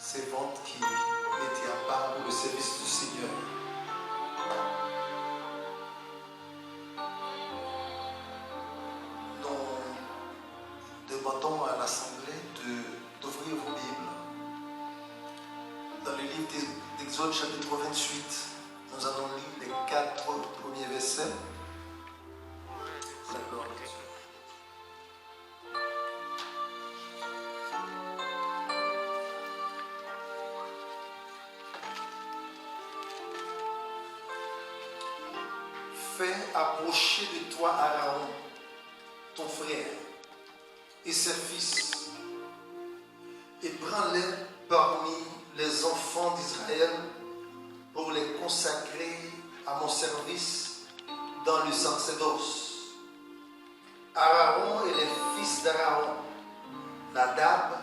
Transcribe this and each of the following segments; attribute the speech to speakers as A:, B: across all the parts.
A: ces ventes qui mettaient à part pour le service du Seigneur. Nous demandons à l'Assemblée d'ouvrir vos Bibles. Dans le livre d'Exode chapitre 28, nous allons lire les 4 premiers versets. La gloire de Dieu. Fais approcher de toi Aaron, ton frère, et ses fils, et prends-les parmi les enfants d'Israël pour les consacrer à mon service dans le sacerdoce. Aaron et les fils d'Aaron, Nadab,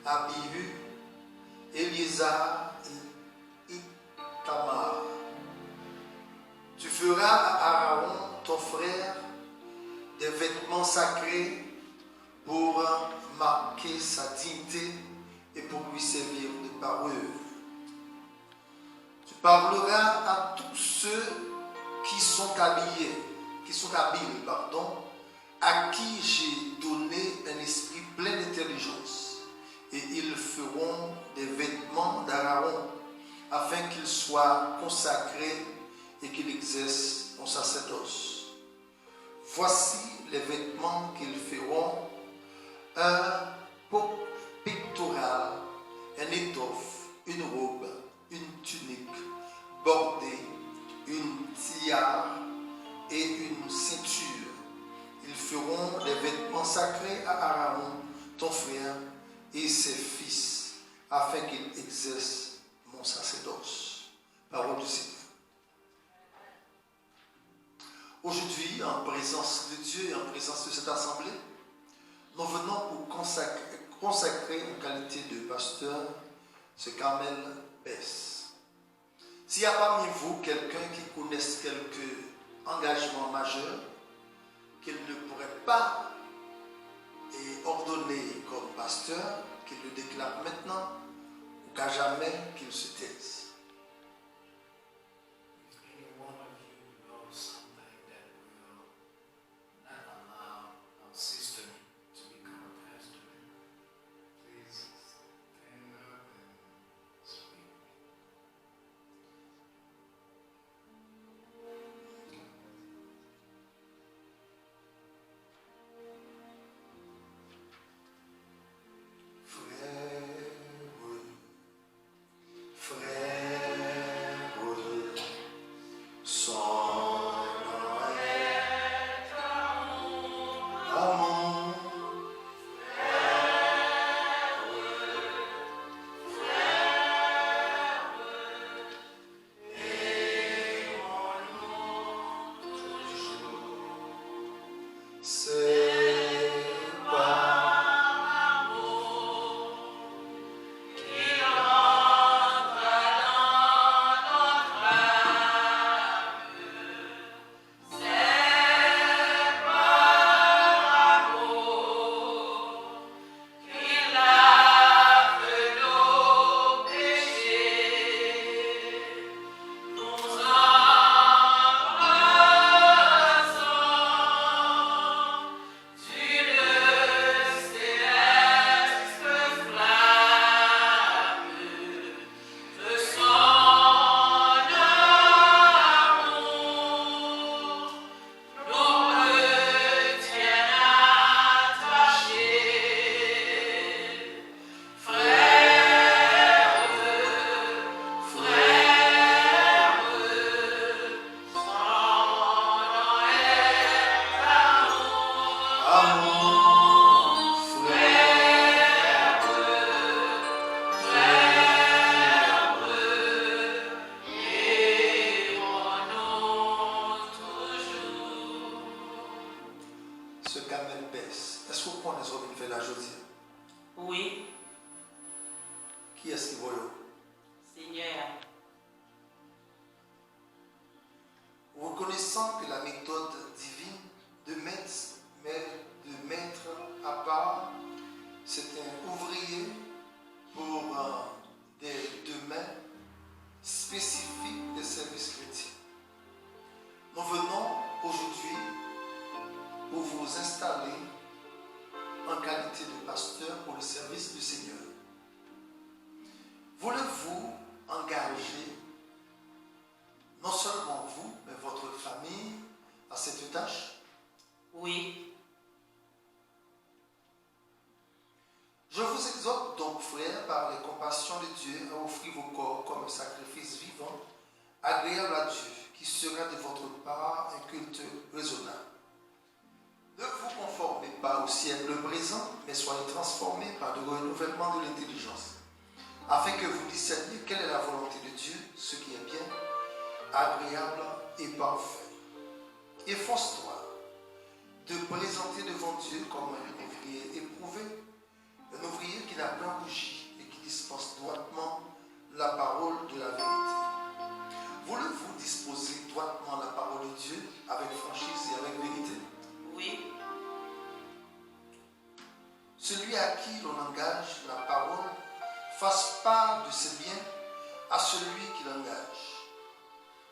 A: Abihu, Éléazar et Ithamar. Tu feras à Aaron, ton frère, des vêtements sacrés pour marquer sa dignité et pour lui servir de parure. Tu parleras à tous ceux qui sont habiles, à qui j'ai donné un esprit plein d'intelligence, et ils feront des vêtements d'Aaron, afin qu'il soit consacré et qu'il exerce son sacerdoce. Voici les vêtements qu'ils feront: un pectoral, un étoffe, une robe, une tunique bordée, une tiare et une ceinture. Ils feront des vêtements sacrés à Aaron, ton frère, et ses fils, afin qu'ils exercent mon sacerdoce. Parole du Seigneur. Aujourd'hui, en présence de Dieu et en présence de cette assemblée, nous venons pour consacrer en qualité de pasteur ce Kamel Bess. S'il y a parmi vous quelqu'un qui connaisse quelques engagements majeurs qu'il ne pourrait pas ordonner comme pasteur, qu'il le déclare maintenant ou qu'à jamais qu'il se taise. Reconnaissant que la méthode divine de mettre à part, c'est un ouvrier pour le service du Seigneur. Voulez-vous engager non seulement vous, mais votre famille à cette tâche?
B: Oui.
A: Je vous exhorte donc, frères, par les compassions de Dieu, à offrir vos corps comme un sacrifice vivant, agréable à Dieu, qui sera de votre part un culte raisonnable. Ne vous conformez pas au siècle présent, mais soyez transformés par le renouvellement de l'intelligence, afin que vous discerniez quelle est la volonté de Dieu, ce qui est bien, agréable et parfait. Efforce-toi de présenter devant Dieu comme un ouvrier éprouvé, un ouvrier qui n'a pas rougi et qui dispense droitement la parole de la vérité. Voulez-vous disposer droitement la parole de Dieu avec franchise et avec vérité?
B: Oui.
A: Celui à qui l'on engage la parole fasse part de ses biens à celui qui l'engage.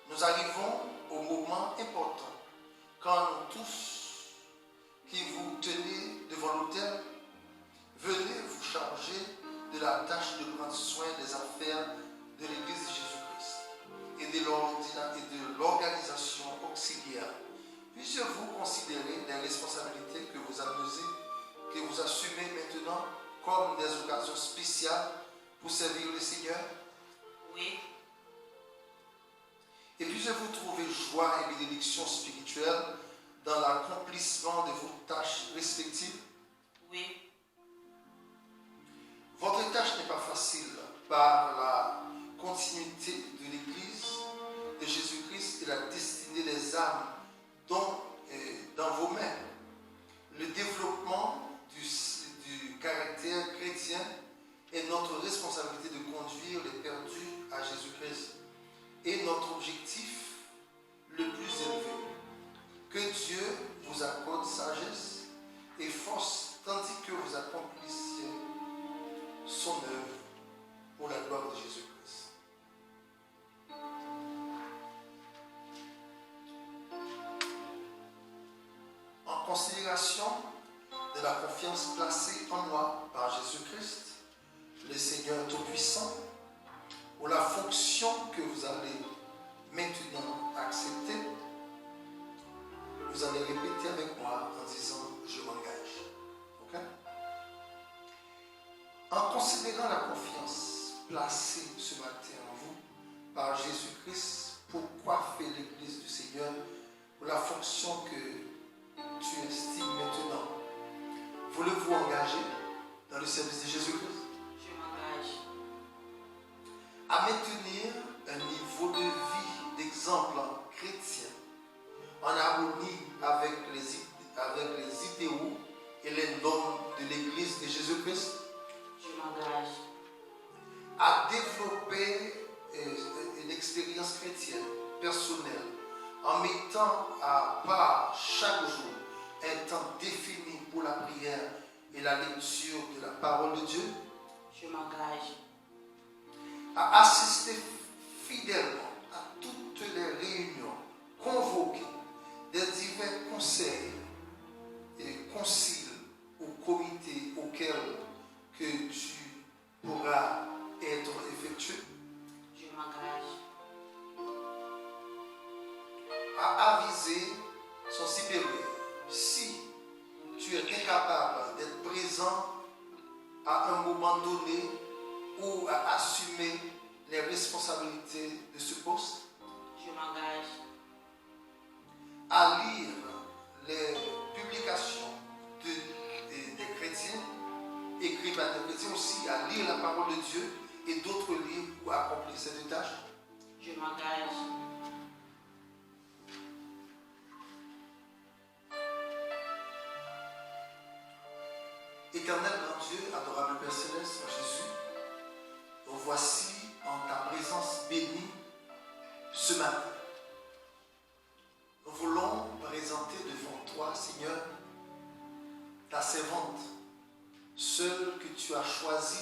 A: Nous arrivons au moment important quand nous tous qui vous tenez devant l'autel, venez vous charger de la tâche de prendre soin des affaires de l'Église de Jésus-Christ et de l'organisation auxiliaire. Puissiez-vous considérer les responsabilités que vous assumez maintenant comme des occasions spéciales pour servir le Seigneur?
B: Oui.
A: Et puissiez-vous trouver joie et bénédiction spirituelle dans l'accomplissement de vos tâches respectives?
B: Oui.
A: Votre tâche n'est pas facile par la continuité de l'Église de Jésus-Christ et la destinée des âmes dans vos mains. Le développement du caractère chrétien est notre responsabilité de conduire les perdus à Jésus-Christ et notre objectif le plus élevé. Que Dieu vous accorde sagesse et force tandis que vous accomplissiez son œuvre pour la gloire de Jésus-Christ. En considération de la confiance placée en moi par Jésus-Christ, le Seigneur Tout-Puissant, pour la fonction que vous allez maintenant accepter, vous allez répéter avec moi en disant « Je m'engage ». Okay? En considérant la confiance placée ce matin en vous par Jésus-Christ pour coiffer l'Église du Seigneur pour la fonction que tu estimes maintenant, voulez-vous engager dans le service de Jésus-Christ?
B: Je m'engage
A: À maintenir un niveau de vie d'exemple chrétien en harmonie avec les idéaux et les normes de l'Église de Jésus-Christ?
B: Je m'engage
A: À développer une expérience chrétienne personnelle en mettant à part chaque jour un temps défini pour la prière et la lecture de la parole de Dieu?
B: Je m'engage
A: À assister fidèlement à toutes les réunions convoquées des divers conseils et conciles ou comités auxquels que tu pourras être effectué?
B: Je m'engage
A: À aviser son supérieur si tu es incapable d'être présent à un moment donné ou à assumer les responsabilités de ce poste?
B: Je m'engage
A: À lire les publications des chrétiens, écrites par des chrétiens, aussi à lire la parole de Dieu et d'autres livres pour accomplir cette tâche?
B: Je m'engage
A: Éternel grand Dieu, adorable Père Céleste, Jésus, nous voici en ta présence bénie ce matin. Nous voulons présenter devant toi, Seigneur, ta servante, celle que tu as choisie